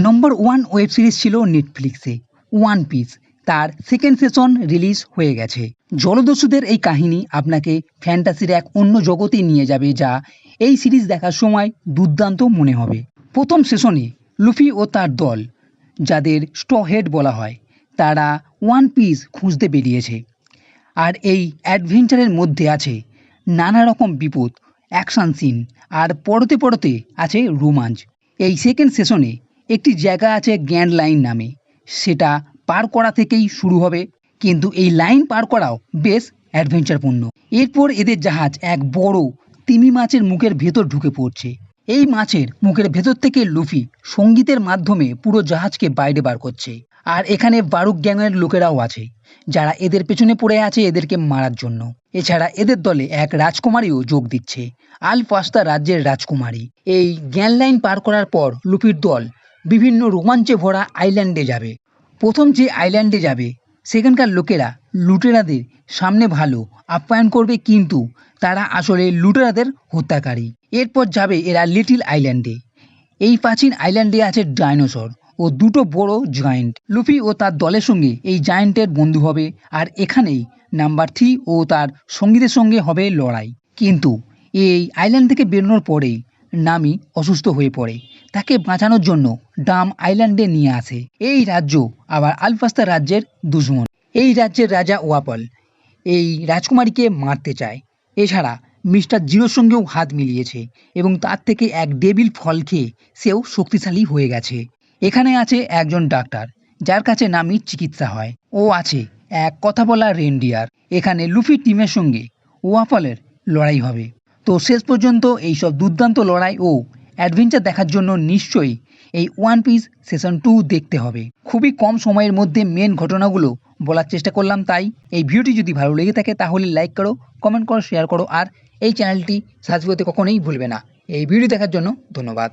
নম্বর 1 web series ছিল নেটফ্লিক্সে one piece. তার সেকেন্ড সিজন রিলিজ হয়ে গেছে। জলদস্যুদের এই কাহিনী আপনাকে ফ্যান্টাসির এক অন্য জগতে নিয়ে যাবে, যা এই সিরিজ দেখার সময় দুর্দান্ত মনে হবে। প্রথম সেশনে লুফি ও তার দল, যাদের স্ট্র হেড বলা হয়, তারা ওয়ান পিস খুঁজতে বেরিয়েছে। আর এই অ্যাডভেঞ্চারের মধ্যে আছে নানা রকম বিপদ, অ্যাকশন সিন, আর পড়তে পড়তে আছে রোমাঞ্চ। এই সেকেন্ড সেশনে একটি জায়গা আছে গ্র্যান্ড লাইন নামে, সেটা পার করা থেকেই শুরু হবে, কিন্তু এই লাইন পার করাও বেশ অ্যাডভেঞ্চারপূর্ণ। এরপর এদের জাহাজ এক বড় তিমি মাছের মুখের ভেতর ঢুকে পড়ছে। এই মাছের মুখের ভেতর থেকে লুফি সঙ্গীতের মাধ্যমে পুরো জাহাজকে বাইরে বার করছে। আর এখানে বারুক গ্যাংয়ের লোকেরাও আছে, যারা এদের পেছনে পড়ে আছে এদেরকে মারার জন্য। এছাড়া এদের দলে এক রাজকুমারীও যোগ দিচ্ছে, আল পাস্তা রাজ্যের রাজকুমারী। এই গ্যান লাইন পার করার পর লুফির দল বিভিন্ন রোমাঞ্চে ভরা আইল্যান্ডে যাবে। প্রথম যে আইল্যান্ডে যাবে সেখানকার লোকেরা লুটেরাদের সামনে ভালো আপ্যায়ন করবে, কিন্তু তারা আসলে লুটেরাদের হত্যাকারী। এরপর যাবে এরা লিটল আইল্যান্ডে। এই প্রাচীন আইল্যান্ডে আছে ডাইনোসর ও দুটো বড় জায়ান্ট। লুফি ও তার দলের সঙ্গে এই জায়ান্টের বন্ধু হবে, আর এখানেই নাম্বার 3 ও তার সঙ্গীদের সঙ্গে হবে লড়াই। কিন্তু এই আইল্যান্ড থেকে বেরোনোর পরেই নামি অসুস্থ হয়ে পড়ে। তাকে বাঁচানোর জন্য ডাম আইল্যান্ডে নিয়ে আসে। এই রাজ্য আবার আলফাস্তা রাজ্যের দুশমন। এই রাজ্যের রাজা ওয়াপল এই রাজকুমারীকে মারতে চায়। এছাড়া মিস্টার জিরোর সঙ্গেও হাত মিলিয়েছে এবং তার থেকে এক ডেভিল ফল খেয়ে সেও শক্তিশালী হয়ে গেছে। এখানে আছে একজন ডাক্তার, যার কাছে নামি চিকিৎসা হয়। ও আছে এক কথা বলা রেনডিয়ার। এখানে লুফি টিমের সঙ্গে ওয়াপলের লড়াই হবে। তো শেষ পর্যন্ত এইসব দুর্দান্ত লড়াই ও অ্যাডভেঞ্চার দেখার জন্য নিশ্চয়ই এই ওয়ান পিস সিজন 2 দেখতে হবে। খুবই কম সময়ের মধ্যে মেন ঘটনাগুলো বলার চেষ্টা করলাম, তাই এই ভিডিওটি যদি ভালো লেগে থাকে তাহলে লাইক করো, কমেন্ট করো, শেয়ার করো, আর এই চ্যানেলটি সাবস্ক্রাইব করতে কখনোই ভুলবে না। এই ভিডিও দেখার জন্য ধন্যবাদ।